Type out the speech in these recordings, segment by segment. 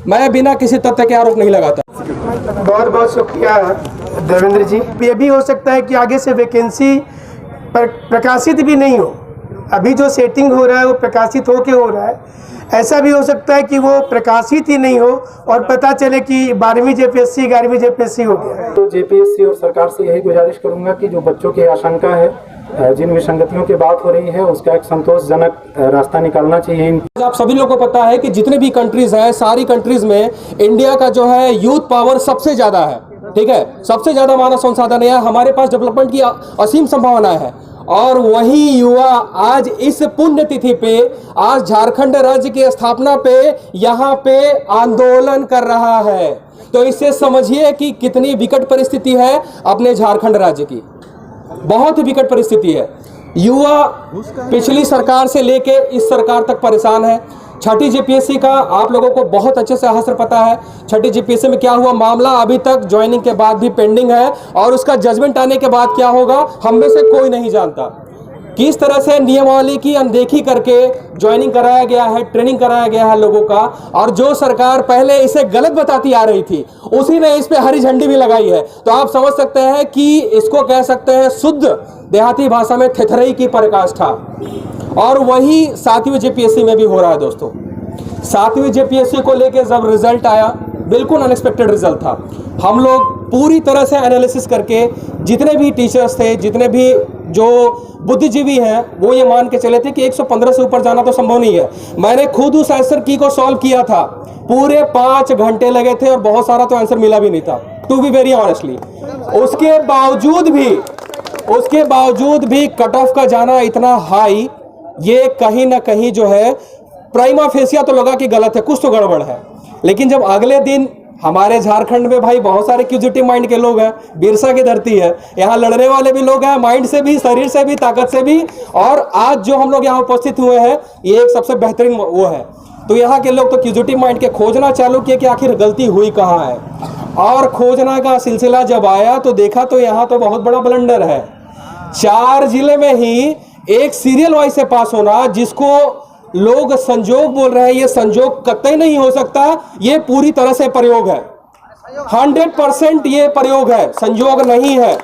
मैं बिना किसी तथ्य के आरोप नहीं लगाता। बहुत बहुत शुक्रिया देवेंद्र जी। ये भी हो सकता है कि आगे से वैकेंसी प्रकाशित भी नहीं हो, अभी जो सेटिंग हो रहा है वो प्रकाशित होके हो रहा है। ऐसा भी हो सकता है कि वो प्रकाशित ही नहीं हो और पता चले कि 12वीं जेपीएससी 11वीं जेपीएससी हो गया। तो जेपीएससी और सरकार से यही गुजारिश करूंगा कि जो बच्चों की आशंका है, जिन विसंगतियों की बात हो रही है, उसका एक संतोषजनक रास्ता निकालना चाहिए। आप सभी लोगों को पता है कि जितने भी कंट्रीज हैं, सारी कंट्रीज में इंडिया का जो है यूथ पावर सबसे ज्यादा है, ठीक है, सबसे ज्यादा मानव संसाधन है, हमारे पास डेवलपमेंट की असीम संभावनाएं है। और वही युवा आज इस पुण्यतिथि पे, आज झारखंड राज्य की स्थापना पे यहाँ पे आंदोलन कर रहा है। तो इससे समझिए कि कितनी विकट परिस्थिति है अपने झारखंड राज्य की, बहुत ही विकट परिस्थिति है। युवा पिछली सरकार से लेके इस सरकार तक परेशान है। छठी जेपीएससी का आप लोगों को बहुत अच्छे से हस्र पता है, छठी जेपीएससी में क्या हुआ, मामला अभी तक ज्वाइनिंग के बाद भी पेंडिंग है और उसका जजमेंट आने के बाद क्या होगा हम में से कोई नहीं जानता। किस तरह से नियमावली की अनदेखी करके ज्वाइनिंग कराया गया है, ट्रेनिंग कराया गया है लोगों का, और जो सरकार पहले इसे गलत बताती आ रही थी उसी ने इस पे हरी झंडी भी लगाई है। तो आप समझ सकते हैं कि इसको कह सकते हैं शुद्ध देहाती भाषा में थेथरई की पराकाष्ठा। और वही 7वीं जेपीएससी में भी हो रहा है दोस्तों। 7वीं जेपीएससी को लेके जब रिजल्ट आया, बिल्कुल अनएक्सपेक्टेड रिजल्ट था। हम लोग पूरी तरह से एनालिसिस करके, जितने भी टीचर्स थे, जितने भी जो बुद्धिजीवी हैं, वो ये मान के चले थे कि 115 से ऊपर जाना तो संभव नहीं है। मैंने खुद उस आंसर की को सॉल्व किया था, पूरे 5 घंटे लगे थे और बहुत सारा तो आंसर मिला भी नहीं था, टू बी वेरी ऑनेस्टली। उसके बावजूद भी कट ऑफ का जाना इतना हाई, ये कहीं ना कहीं जो है प्राइमा फेसिया तो लगा कि गलत है, कुछ तो गड़बड़ है। लेकिन जब अगले दिन हमारे झारखंड में भाई बहुत सारे क्यूजिटिव माइंड के लोग हैं, बिरसा की धरती है, यहाँ लड़ने वाले भी लोग हैं, माइंड से भी, शरीर से भी, ताकत से भी, और आज जो हम लोग यहाँ उपस्थित हुए हैं ये एक सबसे बेहतरीन वो है। तो यहाँ के लोग तो क्यूजिटिव माइंड के खोजना चालू किए कि आखिर गलती हुई कहाँ है, और खोजना का सिलसिला जब आया तो देखा तो यहाँ तो बहुत बड़ा ब्लंडर है। 4 जिले में ही एक सीरियल वाइज से पास होना, जिसको लोग संजोग बोल रहे हैं, ये संजोग कतई नहीं हो सकता, ये पूरी तरह से प्रयोग है, 100% ये प्रयोग है, संजोग नहीं है।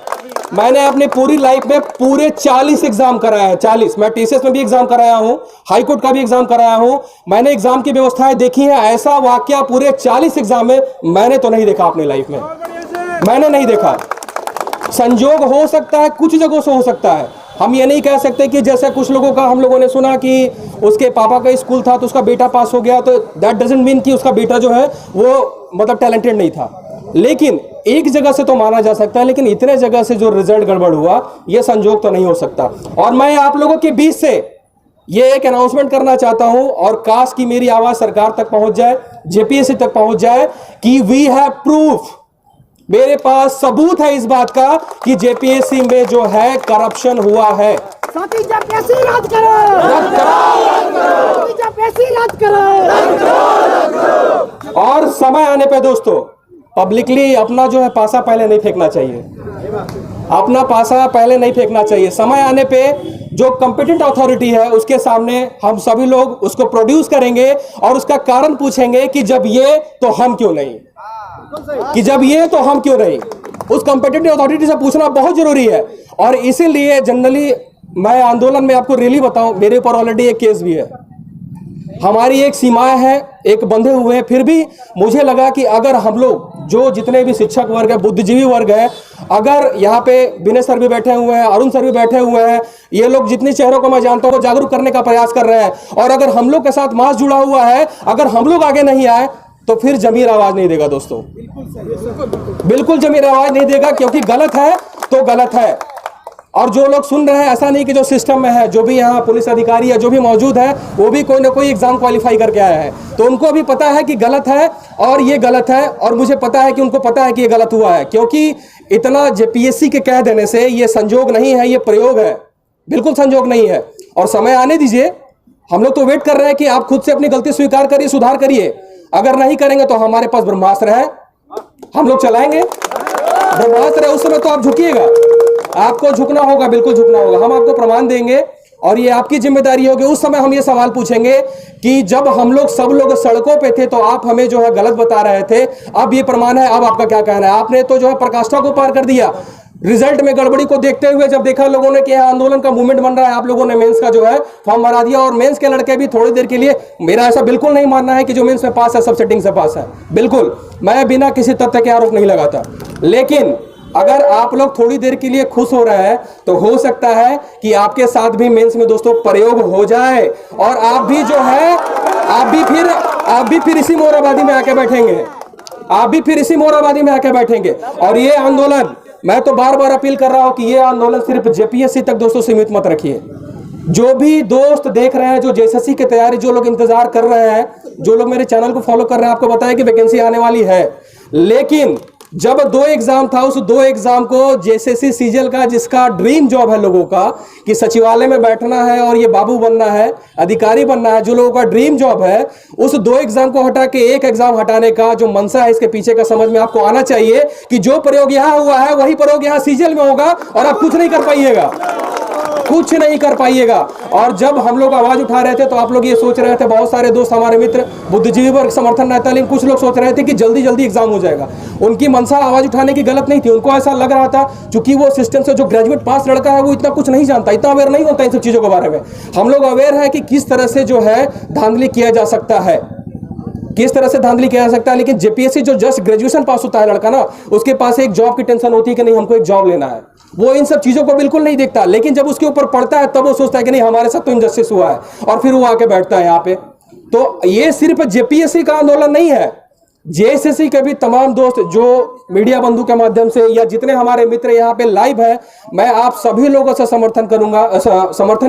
मैंने अपनी पूरी लाइफ में पूरे 40 एग्जाम कराया है, 40। मैं टीसीएस में भी एग्जाम कराया हूं, हाई कोर्ट का भी एग्जाम कराया हूं, मैंने एग्जाम की व्यवस्थाएं देखी हैं। ऐसा वाकया पूरे 40 एग्जाम में मैंने तो नहीं देखा अपनी लाइफ में, मैंने नहीं देखा। संजोग हो सकता है, कुछ जगहों से हो सकता है, हम ये नहीं कह सकते कि जैसे कुछ लोगों का हम लोगों ने सुना कि उसके पापा का स्कूल था तो उसका बेटा पास हो गया, तो दैट डजंट मीन कि उसका बेटा जो है वो मतलब टैलेंटेड नहीं था। लेकिन एक जगह से तो माना जा सकता है, लेकिन इतने जगह से जो रिजल्ट गड़बड़ हुआ ये संजोग तो नहीं हो सकता। और मैं आप लोगों के बीच से ये एक अनाउंसमेंट करना चाहता हूं, और काश की मेरी आवाज सरकार तक पहुंच जाए, जेपीएससी तक पहुंच जाए कि वी हैव प्रूफ, मेरे पास सबूत है इस बात का कि जेपीएससी में जो है करप्शन हुआ है। जेपीएससी रद्द करो, जेपीएससी रद्द करो। और समय आने पे दोस्तों पब्लिकली अपना जो है पासा पहले नहीं फेंकना चाहिए, अपना पासा पहले नहीं फेंकना चाहिए। समय आने पे जो कॉम्पिटेंट अथॉरिटी है उसके सामने हम सभी लोग उसको प्रोड्यूस करेंगे और उसका कारण पूछेंगे कि जब ये तो हम क्यों नहीं, कि जब ये तो हम क्यों नहीं। उस कॉम्पिटेंट अथॉरिटी से पूछना बहुत जरूरी है। और इसीलिए जनरली मैं आंदोलन में आपको रियली बताऊं, मेरे ऊपर ऑलरेडी एक केस भी है, हमारी एक सीमाएं हैं, एक बंधे हुए हैं। फिर भी मुझे लगा कि अगर हम लोग जो जितने भी शिक्षक वर्ग है, बुद्धिजीवी वर्ग है, अगर यहाँ पे विनय सर भी बैठे हुए हैं, अरुण सर भी बैठे हुए हैं, ये लोग जितने चेहरों को मैं जानता हूँ जागरूक करने का प्रयास कर रहे हैं, और अगर हम लोग के साथ मास जुड़ा हुआ है, अगर हम लोग आगे नहीं आए तो फिर जमीर आवाज नहीं देगा दोस्तों, बिल्कुल जमीर आवाज नहीं देगा, क्योंकि गलत है तो गलत है। और जो लोग सुन रहे हैं, ऐसा नहीं कि जो सिस्टम में है, जो भी यहाँ पुलिस अधिकारी है, जो भी मौजूद है, वो भी कोई ना कोई एग्जाम क्वालिफाई करके आया है, तो उनको भी पता है कि गलत है और ये गलत है, और मुझे पता है कि उनको पता है कि ये गलत हुआ है। क्योंकि इतना जेपीएससी के कह देने से ये संजोग नहीं है, ये प्रयोग है, बिल्कुल संजोग नहीं है। और समय आने दीजिए, हम लोग तो वेट कर रहे हैं कि आप खुद से अपनी गलती स्वीकार करिए, सुधार करिए। अगर नहीं करेंगे तो हमारे पास ब्रह्मास्त्र है, हम लोग चलाएंगे ब्रह्मास्त्र है, उस समय तो आप झुकिएगा, आपको झुकना होगा, बिल्कुल झुकना होगा। हम आपको प्रमाण देंगे और ये आपकी जिम्मेदारी होगी। उस समय हम ये सवाल पूछेंगे कि जब हम लोग सब लोग सड़कों पे थे तो आप हमें जो है गलत बता रहे थे, अब ये प्रमाण है, अब आपका क्या कहना है? आपने तो जो है प्रकाष्ठा को पार कर दिया। रिजल्ट में गड़बड़ी को देखते हुए जब देखा लोगों ने कि आंदोलन का मूवमेंट बन रहा है, आप लोगों ने मेंस का जो है फॉर्म भरा दिया। और मेंस के लड़के भी थोड़ी देर के लिए, मेरा ऐसा बिल्कुल नहीं मानना है कि जो मेंस में पास है सब सेटिंग से पास है, बिल्कुल मैं बिना किसी तथ्य के आरोप नहीं लगाता। लेकिन अगर आप लोग थोड़ी देर के लिए खुश हो रहे हैं तो हो सकता है कि आपके साथ भी मेंस में दोस्तों प्रयोग हो जाए और आप भी जो है आप भी फिर इसी मोराबादी में आके बैठेंगे, आप भी फिर इसी मोराबादी में आके बैठेंगे। और ये आंदोलन, मैं तो बार बार अपील कर रहा हूं कि ये आंदोलन सिर्फ जेपीएससी तक दोस्तों सीमित मत रखिए। जो भी दोस्त देख रहे हैं, जो जेएसएससी की तैयारी, जो लोग इंतजार कर रहे हैं, जो लोग मेरे चैनल को फॉलो कर रहे हैं, आपको बताया कि वैकेंसी आने वाली है। लेकिन जब 2 एग्जाम था, उस 2 एग्जाम को जेएसएससी सीजीएल का, जिसका ड्रीम जॉब है लोगों का कि सचिवालय में बैठना है और ये बाबू बनना है, अधिकारी बनना है, जो लोगों का ड्रीम जॉब है, उस 2 एग्जाम को हटा के 1 एग्जाम हटाने का जो मंशा है, इसके पीछे का समझ में आपको आना चाहिए कि जो प्रयोग यहां हुआ है वही प्रयोग यहां सीजीएल में होगा और आप कुछ नहीं कर पाइएगा, कुछ नहीं कर पाइएगा। और जब हम लोग आवाज उठा रहे थे तो आप लोग ये सोच रहे थे, बहुत सारे दोस्त हमारे मित्र बुद्धिजीवी वर्ग समर्थन रहता, लेकिन कुछ लोग सोच रहे थे कि जल्दी जल्दी एग्जाम हो जाएगा। उनकी मनसा आवाज उठाने की गलत नहीं थी, उनको ऐसा लग रहा था क्योंकि वो सिस्टम से जो ग्रेजुएट पास लड़का है वो इतना कुछ नहीं जानता, इतना अवेयर नहीं होता इन सब चीजों के बारे में। हम लोग अवेयर है कि किस तरह से जो है धांधली किया जा सकता है, किस तरह से धांधली किया जा सकता है। लेकिन जेपीएससी जो जस्ट ग्रेजुएशन पास होता है लड़का ना, उसके पास एक जॉब की टेंशन होती है कि नहीं हमको एक जॉब लेना है, वो इन सब चीजों को बिल्कुल नहीं देखता। लेकिन जब उसके ऊपर पड़ता है तब वो सोचता है कि नहीं हमारे साथ तो इनजस्टिस हुआ है, और फिर वो आके बैठता है यहाँ पे। तो ये सिर्फ जेपीएससी का आंदोलन नहीं है, जेएसएससी के भी तमाम दोस्त जो मीडिया बंधु के माध्यम से या जितने हमारे मित्र यहाँ पे लाइव है, मैं आप सभी लोगों से समर्थन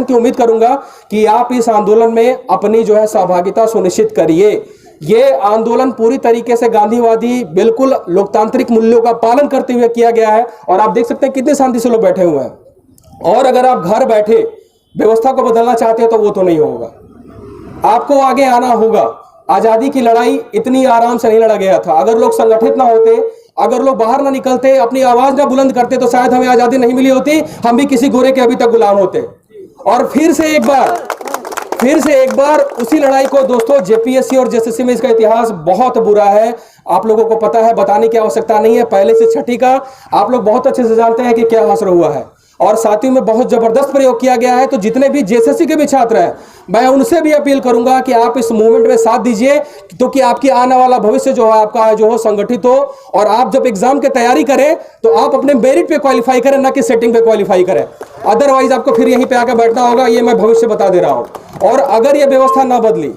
की उम्मीद करूंगा कि आप इस आंदोलन में अपनी जो है सहभागिता सुनिश्चित करिए। ये आंदोलन पूरी तरीके से गांधीवादी, बिल्कुल लोकतांत्रिक मूल्यों का पालन करते हुए किया गया है और आप देख सकते हैं कितने शांति से लोग बैठे हुए हैं। और अगर आप घर बैठे व्यवस्था को बदलना चाहते हैं तो वो तो नहीं होगा, आपको आगे आना होगा। आजादी की लड़ाई इतनी आराम से नहीं लड़ा गया था। अगर लोग संगठित ना होते, अगर लोग बाहर ना निकलते, अपनी आवाज ना बुलंद करते तो शायद हमें आजादी नहीं मिली होती, हम भी किसी गोरे के अभी तक गुलाम होते। और फिर से एक बार उसी लड़ाई को दोस्तों, जेपीएससी और जेएसएससी में इसका इतिहास बहुत बुरा है, आप लोगों को पता है, बताने की आवश्यकता नहीं है। पहले से छठी का आप लोग बहुत अच्छे से जानते हैं कि क्या हासिल हुआ है और साथियों में बहुत जबरदस्त प्रयोग किया गया है। तो जितने भी जेएसएससी के भी छात्र हैं, मैं उनसे भी अपील करूंगा कि आप इस मूवमेंट में साथ दीजिए, क्योंकि आपकी आने वाला भविष्य जो है आपका जो हो संगठित हो। और आप जब एग्जाम की तैयारी करें तो आप अपने मेरिट पे क्वालिफाई करें, ना कि सेटिंग पे क्वालिफाई करें। अदरवाइज आपको फिर यहीं पे आकर बैठना होगा, ये मैं भविष्य बता दे रहा हूं। और अगर ये व्यवस्था ना बदली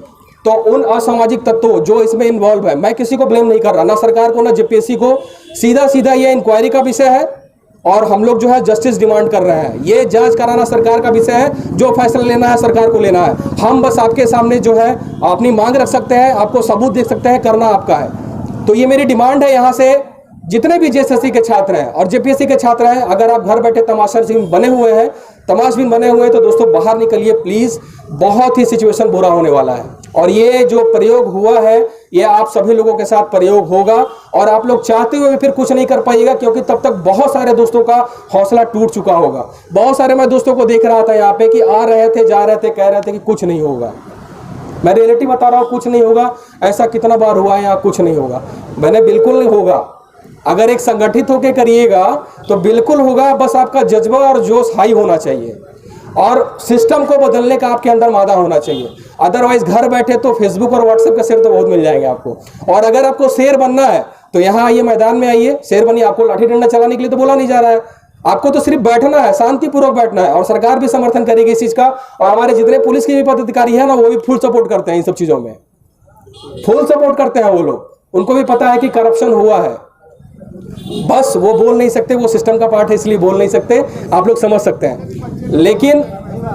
तो उन असामाजिक तत्वों जो इसमें इन्वॉल्व है, मैं किसी को ब्लेम नहीं कर रहा, ना सरकार को ना जेपीएससी को, सीधा सीधा ये इंक्वायरी का विषय है और हम लोग जो है जस्टिस डिमांड कर रहे हैं। ये जांच कराना सरकार का विषय है, जो फैसला लेना है सरकार को लेना है। हम बस आपके सामने जो है अपनी मांग रख सकते हैं, आपको सबूत देख सकते हैं, करना आपका है। तो ये मेरी डिमांड है यहाँ से जितने भी जेएसएससी के छात्र हैं और जेपीएससी के छात्र हैं, अगर आप घर बैठे तमाशाबीन बने हुए हैं तो दोस्तों बाहर निकलिए प्लीज, बहुत ही सिचुएशन बुरा होने वाला है। और ये जो प्रयोग हुआ है ये आप सभी लोगों के साथ प्रयोग होगा और आप लोग चाहते हुए फिर कुछ नहीं कर पाइएगा, क्योंकि तब तक बहुत सारे दोस्तों का हौसला टूट चुका होगा। बहुत सारे मैं दोस्तों को देख रहा था यहाँ पे कि आ रहे थे, जा रहे थे, कह रहे थे कि कुछ नहीं होगा। मैं रियलिटी बता रहा हूँ, कुछ नहीं होगा। ऐसा कितना बार हुआ है यहाँ, कुछ नहीं होगा। मैंने बिल्कुल नहीं होगा। अगर एक संगठित होकर करिएगा तो बिल्कुल होगा, बस आपका जज्बा और जोश हाई होना चाहिए और सिस्टम को बदलने का आपके अंदर मादा होना चाहिए। अदरवाइज घर बैठे तो फेसबुक और व्हाट्सएप का शेर तो बहुत मिल जाएंगे आपको। और अगर आपको शेर बनना है तो यहाँ आइए, मैदान में आइए, शेर बनिए। आपको लाठी डंडा चलाने के लिए तो बोला नहीं जा रहा है, आपको तो सिर्फ बैठना है, शांतिपूर्वक बैठना है। और सरकार भी समर्थन करेगी इस चीज का, और हमारे जितने पुलिस के भी पदाधिकारी है ना, वो भी फुल सपोर्ट करते हैं इन सब चीजों में, फुल सपोर्ट करते हैं वो लोग। उनको भी पता है कि करप्शन हुआ है, बस वो बोल नहीं सकते, वो सिस्टम का पार्ट है इसलिए बोल नहीं सकते, आप लोग समझ सकते हैं। लेकिन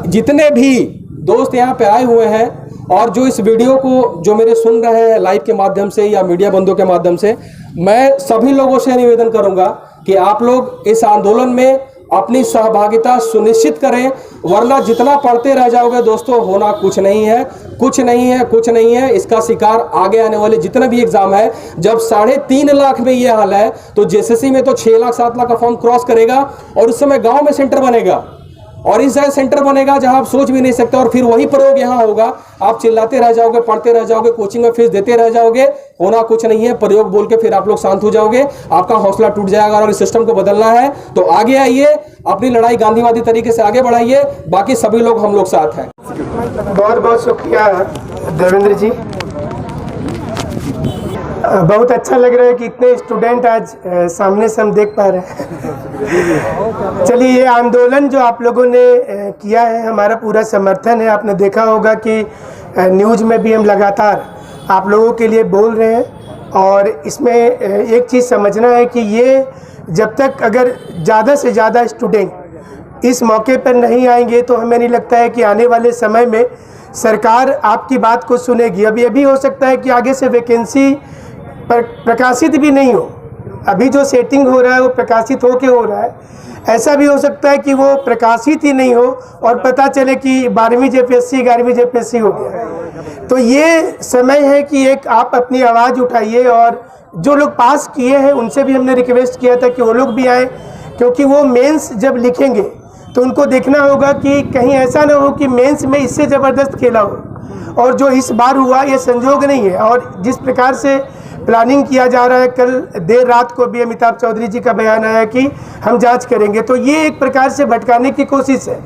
जितने भी दोस्त यहाँ पे आए हुए हैं और जो इस वीडियो को जो मेरे सुन रहे हैं लाइव के माध्यम से या मीडिया बंधुओं के माध्यम से, मैं सभी लोगों से निवेदन करूंगा कि आप लोग इस आंदोलन में अपनी सहभागिता सुनिश्चित करें, वरना जितना पढ़ते रह जाओगे दोस्तों, होना कुछ नहीं है, कुछ नहीं है, कुछ नहीं है। इसका शिकार आगे आने वाले जितने भी एग्जाम है, जब 3.5 लाख में ये हाल है तो जेएसएससी में तो 6 लाख 7 लाख का फॉर्म क्रॉस करेगा और उस समय गांव में सेंटर बनेगा। और इस जगह सेंटर बनेगा जहां आप सोच भी नहीं सकते, और फिर वही प्रयोग यहाँ होगा। आप चिल्लाते रह जाओगे, पढ़ते रह जाओगे, कोचिंग में फीस देते रह जाओगे, होना कुछ नहीं है। प्रयोग बोल के फिर आप लोग शांत हो जाओगे, आपका हौसला टूट जाएगा। और इस सिस्टम को बदलना है तो आगे आइए, अपनी लड़ाई गांधीवादी तरीके से आगे बढ़ाइए। बाकी सभी लोग हम लोग साथ हैं। बहुत बहुत शुक्रिया देवेंद्र जी। बहुत अच्छा लग रहा है कि इतने स्टूडेंट आज सामने से हम देख पा रहे हैं। चलिए, ये आंदोलन जो आप लोगों ने किया है, हमारा पूरा समर्थन है। आपने देखा होगा कि न्यूज़ में भी हम लगातार आप लोगों के लिए बोल रहे हैं। और इसमें एक चीज़ समझना है कि ये जब तक अगर ज़्यादा से ज़्यादा स्टूडेंट इस मौके पर नहीं आएंगे तो हमें नहीं लगता है कि आने वाले समय में सरकार आपकी बात को सुनेगी। अभी अभी हो सकता है कि आगे से वैकेंसी प्रकाशित भी नहीं हो। अभी जो सेटिंग हो रहा है वो प्रकाशित हो के हो रहा है। ऐसा भी हो सकता है कि वो प्रकाशित ही नहीं हो और पता चले कि 12वीं जेपीएससी 11वीं जेपीएससी हो गया। तो ये समय है कि एक आप अपनी आवाज़ उठाइए। और जो लोग पास किए हैं उनसे भी हमने रिक्वेस्ट किया था कि वो लोग भी आए, क्योंकि वो मेंस जब लिखेंगे तो उनको देखना होगा कि कहीं ऐसा ना हो कि मेंस में इससे ज़बरदस्त खेला हो। और जो इस बार हुआ ये संजोग नहीं है। और जिस प्रकार से प्लानिंग किया जा रहा है, कल देर रात को भी अमिताभ चौधरी जी का बयान आया कि हम जांच करेंगे, तो ये एक प्रकार से भटकाने की कोशिश है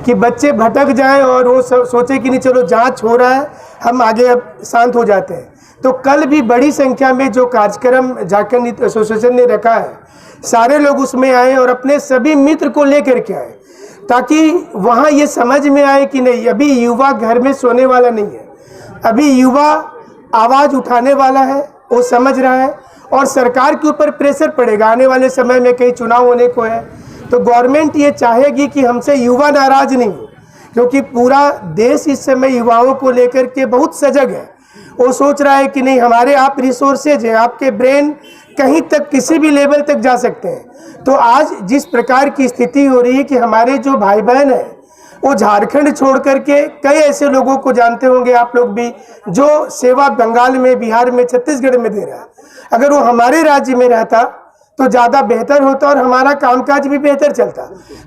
कि बच्चे भटक जाएं और वो सोचे कि नहीं चलो जांच हो रहा है, हम आगे अब शांत हो जाते हैं। तो कल भी बड़ी संख्या में जो कार्यक्रम झारखंड एसोसिएशन ने रखा है, सारे लोग उसमें आए और अपने सभी मित्र को लेकर के आए, ताकि वहाँ ये समझ में आए कि नहीं, अभी युवा घर में सोने वाला नहीं है। अभी युवा आवाज़ उठाने वाला है, वो समझ रहा है। और सरकार के ऊपर प्रेशर पड़ेगा आने वाले समय में, कहीं चुनाव होने को है तो गवर्नमेंट ये चाहेगी कि हमसे युवा नाराज नहीं हो, क्योंकि पूरा देश इस समय युवाओं को लेकर के बहुत सजग है। वो सोच रहा है कि नहीं, हमारे आप रिसोर्सेज हैं, आपके ब्रेन कहीं तक किसी भी लेवल तक जा सकते हैं। तो आज जिस प्रकार की स्थिति हो रही है कि हमारे जो भाई बहन हैं वो झारखंड छोड़ करके कई ऐसे लोगों को जानते होंगे आप लोग भी, जो सेवा बंगाल में, बिहार में, छत्तीसगढ़ में दे रहा है। अगर वो हमारे राज्य में रहता तो ज़्यादा बेहतर होता और हमारा कामकाज भी बेहतर चलता।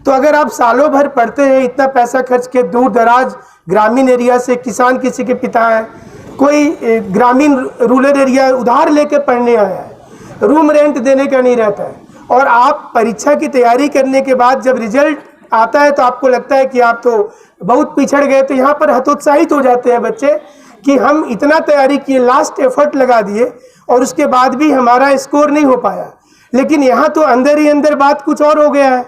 तो अगर आप सालों भर पढ़ते हैं, इतना पैसा खर्च के दूर दराज ग्रामीण एरिया से, किसान किसी के पिता हैं, कोई ग्रामीण रूरल एरिया उधार लेके पढ़ने आया है, रूम रेंट देने का नहीं रहता है, और आप परीक्षा की तैयारी करने के बाद जब रिजल्ट आता है तो आपको लगता है कि आप तो बहुत पिछड़ गए। तो यहाँ पर हतोत्साहित हो जाते हैं बच्चे कि हम इतना तैयारी किए, लास्ट एफर्ट लगा दिए और उसके बाद भी हमारा स्कोर नहीं हो पाया। लेकिन यहाँ तो अंदर ही अंदर बात कुछ और हो गया है।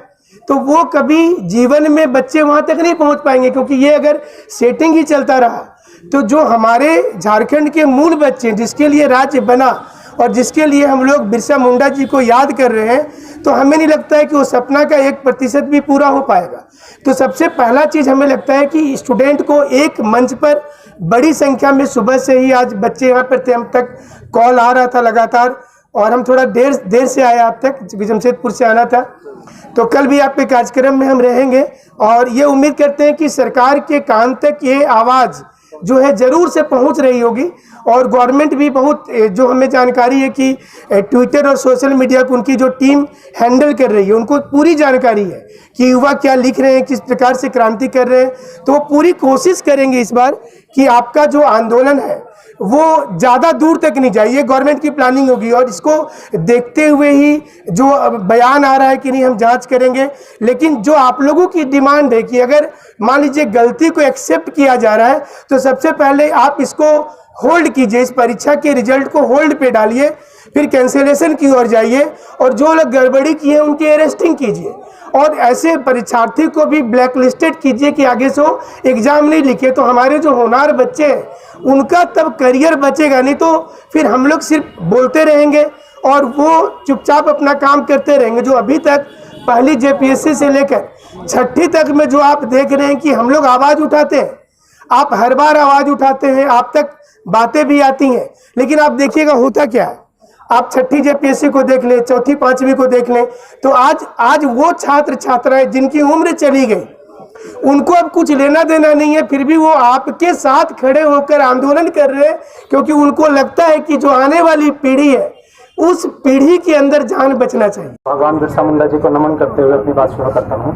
तो वो कभी जीवन में बच्चे वहाँ तक नहीं पहुँच पाएंगे, क्योंकि ये अगर सेटिंग ही चलता रहा तो जो हमारे झारखंड के मूल बच्चे, जिसके लिए राज्य बना और जिसके लिए हम लोग बिरसा मुंडा जी को याद कर रहे हैं, तो हमें नहीं लगता है कि वो सपना का 1% भी पूरा हो पाएगा। तो सबसे पहला चीज़ हमें लगता है कि स्टूडेंट को एक मंच पर बड़ी संख्या में, सुबह से ही आज बच्चे यहाँ पर थे, हम तक कॉल आ रहा था लगातार, और हम थोड़ा देर से आए आप तक, जमशेदपुर से आना था। तो कल भी आपके कार्यक्रम में हम रहेंगे और ये उम्मीद करते हैं कि सरकार के कान तक ये आवाज़ जो है ज़रूर से पहुंच रही होगी। और गवर्नमेंट भी बहुत, जो हमें जानकारी है कि ट्विटर और सोशल मीडिया को उनकी जो टीम हैंडल कर रही है, उनको पूरी जानकारी है कि युवा क्या लिख रहे हैं, किस प्रकार से क्रांति कर रहे हैं। तो वो पूरी कोशिश करेंगे इस बार कि आपका जो आंदोलन है वो ज़्यादा दूर तक नहीं जाए। ये गवर्नमेंट की प्लानिंग होगी और इसको देखते हुए ही जो बयान आ रहा है कि नहीं हम जांच करेंगे। लेकिन जो आप लोगों की डिमांड है कि अगर मान लीजिए गलती को एक्सेप्ट किया जा रहा है तो सबसे पहले आप इसको होल्ड कीजिए, इस परीक्षा के रिजल्ट को होल्ड पे डालिए, फिर कैंसिलेशन की ओर जाइए और जो लोग गड़बड़ी किए उनकी अरेस्टिंग कीजिए और ऐसे परीक्षार्थी को भी ब्लैक लिस्टेड कीजिए कि आगे से वो एग्जाम नहीं लिखे। तो हमारे जो होनहार बच्चे हैं उनका तब करियर बचेगा, नहीं तो फिर हम लोग सिर्फ बोलते रहेंगे और वो चुपचाप अपना काम करते रहेंगे। जो अभी तक पहली जेपीएससी से लेकर 6ठी तक में जो आप देख रहे हैं कि हम लोग आवाज़ उठाते हैं, आप हर बार आवाज़ उठाते हैं, आप तक बातें भी आती हैं, लेकिन आप देखिएगा होता क्या है। आप 6ठी जेपीएससी को देख लें, 4ठी 5वीं को देख लें, तो आज वो छात्र छात्राएं जिनकी उम्र चली गई उनको अब कुछ लेना देना नहीं है, फिर भी वो आपके साथ खड़े होकर आंदोलन कर रहे हैं, क्योंकि उनको लगता है कि जो आने वाली पीढ़ी है उस पीढ़ी के अंदर जान बचना चाहिए। भगवान बिरसा मुंडा जी को नमन करते हुए अपनी बात शुरू करता हूँ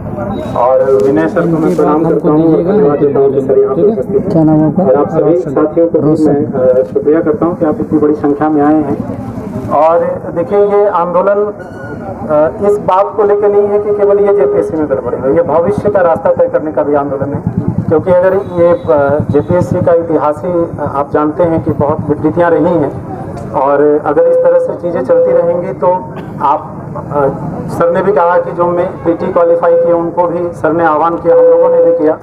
और विनय सर को मैं प्रणाम करता हूँ और धन्यवाद देता हूँ कि सर यहाँ पे उपस्थित हैं। और आप सभी साथियों को भी मैं शुक्रिया करता हूँ कि आप इतनी बड़ी संख्या में आए हैं। और देखिए, ये आंदोलन इस बात को लेकर नहीं है कि केवल ये जेपीएससी में गड़बड़ी है, ये भविष्य का रास्ता तय करने का भी आंदोलन है। क्योंकि अगर ये जेपीएससी का इतिहास ही आप जानते हैं कि बहुत विकृतियाँ रही हैं और अगर इस तरह से चीज़ें चलती रहेंगी तो आप सर ने भी कहा कि जो मैं पीटी क्वालिफाई किए उनको भी सर ने आह्वान किया, हम लोगों ने भी किया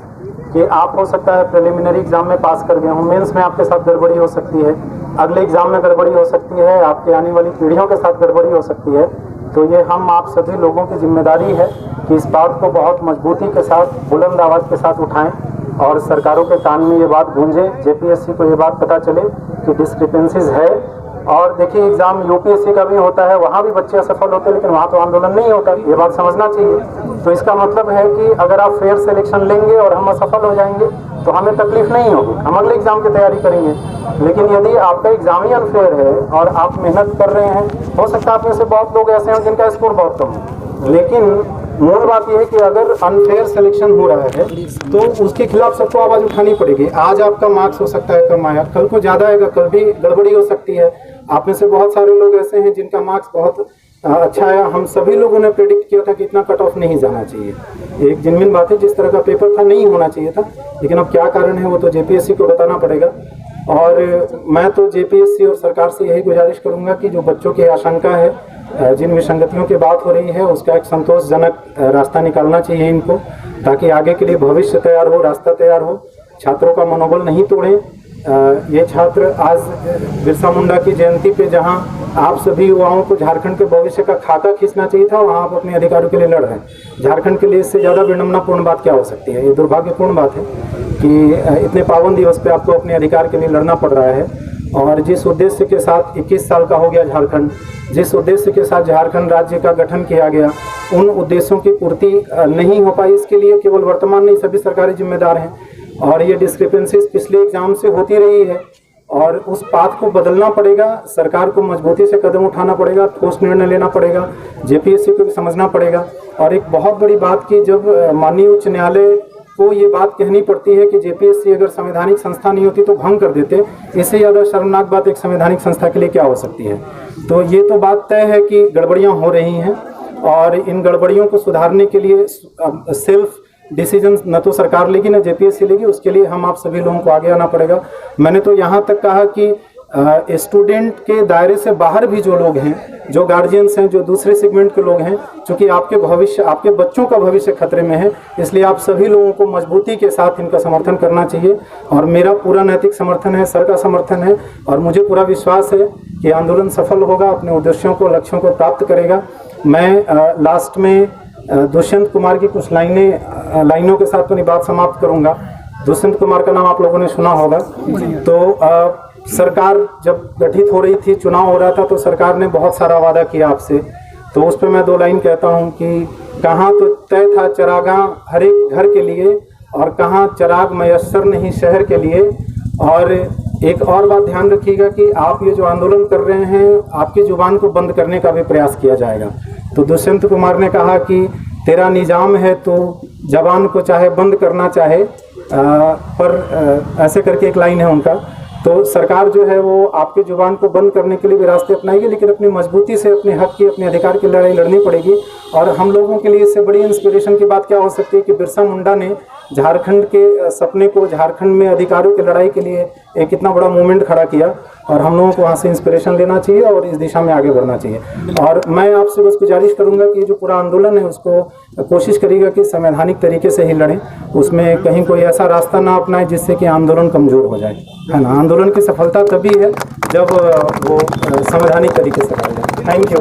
कि आप हो सकता है प्रिलिमिनरी एग्जाम में पास कर गए हों, मेंस में आपके साथ गड़बड़ी हो सकती है, अगले एग्जाम में गड़बड़ी हो सकती है, आपके आने वाली पीढ़ियों के साथ गड़बड़ी हो सकती है। तो ये हम आप सभी लोगों की जिम्मेदारी है कि इस बात को बहुत मजबूती के साथ, बुलंद आवाज़ के साथ उठाएं और सरकारों के कान में ये बात गूंजे, जेपीएससी को ये बात पता चले कि डिस्क्रिपेंसीज है। और देखिए, एग्जाम यूपीएससी का भी होता है, वहाँ भी बच्चे असफल होते हैं, लेकिन वहाँ तो आंदोलन नहीं होता, ये बात समझना चाहिए। तो इसका मतलब है कि अगर आप फेयर सिलेक्शन लेंगे और हम असफल हो जाएंगे तो हमें तकलीफ नहीं होगी, हम अगले एग्जाम की तैयारी करेंगे। लेकिन यदि आपका एग्जाम ही अनफेयर है और आप मेहनत कर रहे हैं, हो सकता है आप में से बहुत लोग ऐसे हैं जिनका स्कोर बहुत कम है, लेकिन मूल बात यह है कि अगर अनफेयर सिलेक्शन हो रहा है तो उसके खिलाफ सबको आवाज़ उठानी पड़ेगी। आज आपका मार्क्स हो सकता है कम आया, कल को ज़्यादा आएगा, कल भी गड़बड़ी हो सकती है। आप में से बहुत सारे लोग ऐसे हैं जिनका मार्क्स बहुत अच्छा आया। हम सभी लोगों ने प्रेडिक्ट किया था कि इतना कट ऑफ नहीं जाना चाहिए, एक जेन्युइन बात है, जिस तरह का पेपर था नहीं होना चाहिए था, लेकिन अब क्या कारण है वो तो जेपीएससी को बताना पड़ेगा। और मैं तो जेपीएससी और सरकार से यही गुजारिश करूंगा कि जो बच्चों की आशंका है, जिन विसंगतियों की बात हो रही है, उसका एक संतोषजनक रास्ता निकालना चाहिए इनको, ताकि आगे के लिए भविष्य तैयार हो, रास्ता तैयार हो, छात्रों का मनोबल नहीं तोड़ें। ये छात्र आज बिरसा मुंडा की जयंती पे जहां आप सभी युवाओं को झारखंड के भविष्य का खाका खींचना चाहिए था, वहां आप अपने अधिकारों के लिए लड़ रहे हैं। झारखंड के लिए इससे ज़्यादा विडंबनापूर्ण बात क्या हो सकती है। ये दुर्भाग्यपूर्ण बात है कि इतने पावन दिवस पे आपको अपने अधिकार के लिए लड़ना पड़ रहा है। और जिस उद्देश्य के साथ 21 साल का हो गया झारखंड, जिस उद्देश्य के साथ झारखंड राज्य का गठन किया गया, उन उद्देश्यों की पूर्ति नहीं हो पाई। इसके लिए केवल वर्तमान नहीं, सभी सरकारी जिम्मेदार हैं। और ये डिस्क्रिपेंसीज पिछले एग्जाम से होती रही है और उस बात को बदलना पड़ेगा। सरकार को मजबूती से कदम उठाना पड़ेगा, ठोस निर्णय लेना पड़ेगा, जेपीएससी को भी समझना पड़ेगा। और एक बहुत बड़ी बात की, जब माननीय उच्च न्यायालय को ये बात कहनी पड़ती है कि जेपीएससी अगर संवैधानिक संस्था नहीं होती तो भंग कर देते, इससे ज़्यादा शर्मनाक बात एक संवैधानिक संस्था के लिए क्या हो सकती है। तो ये तो बात तय है कि गड़बड़ियाँ हो रही हैं और इन गड़बड़ियों को सुधारने के लिए सेल्फ डिसीजन न तो सरकार लेगी न जेपीएससी लेगी, उसके लिए हम आप सभी लोगों को आगे आना पड़ेगा। मैंने तो यहाँ तक कहा कि स्टूडेंट के दायरे से बाहर भी जो लोग हैं, जो गार्जियंस हैं, जो दूसरे सेगमेंट के लोग हैं, चूंकि आपके भविष्य, आपके बच्चों का भविष्य खतरे में है, इसलिए आप सभी लोगों को मजबूती के साथ इनका समर्थन करना चाहिए। और मेरा पूरा नैतिक समर्थन है, सर का समर्थन है और मुझे पूरा विश्वास है कि आंदोलन सफल होगा, अपने उद्देश्यों को, लक्ष्यों को प्राप्त करेगा। मैं लास्ट में दुष्यंत कुमार की कुछ लाइनों के साथ अपनी बात समाप्त करूंगा। दुष्यंत कुमार का नाम आप लोगों ने सुना होगा। तो सरकार जब गठित हो रही थी, चुनाव हो रहा था, तो सरकार ने बहुत सारा वादा किया आपसे। तो उस पर मैं 2 लाइन कहता हूं कि कहाँ तो तय था चरागां हर एक घर के लिए और कहाँ चराग मयस्सर नहीं शहर के लिए। और एक और बात ध्यान रखिएगा कि आप ये जो आंदोलन कर रहे हैं, आपकी जुबान को बंद करने का भी प्रयास किया जाएगा। तो दुष्यंत कुमार ने कहा कि तेरा निजाम है तो जबान को चाहे बंद करना चाहे, पर ऐसे करके एक लाइन है उनका। तो सरकार जो है वो आपके जुबान को बंद करने के लिए भी रास्ते अपनाएगी, लेकिन अपनी मजबूती से अपने हक की, अपने अधिकार की लड़ाई लड़नी पड़ेगी। और हम लोगों के लिए इससे बड़ी इंस्पिरेशन की बात क्या हो सकती है कि बिरसा मुंडा ने झारखंड के सपने को, झारखंड में अधिकारों की लड़ाई के लिए एक कितना बड़ा मूवमेंट खड़ा किया और हम लोगों को वहाँ से इंस्पिरेशन लेना चाहिए और इस दिशा में आगे बढ़ना चाहिए। और मैं आपसे बस गुजारिश करूँगा कि जो पूरा आंदोलन है उसको कोशिश करिएगा कि संवैधानिक तरीके से ही लड़ें, उसमें कहीं कोई ऐसा रास्ता ना अपनाएं जिससे कि आंदोलन कमज़ोर हो जाए, है ना। आंदोलन की सफलता तभी है जब वो संवैधानिक तरीके से लड़े। Thank you.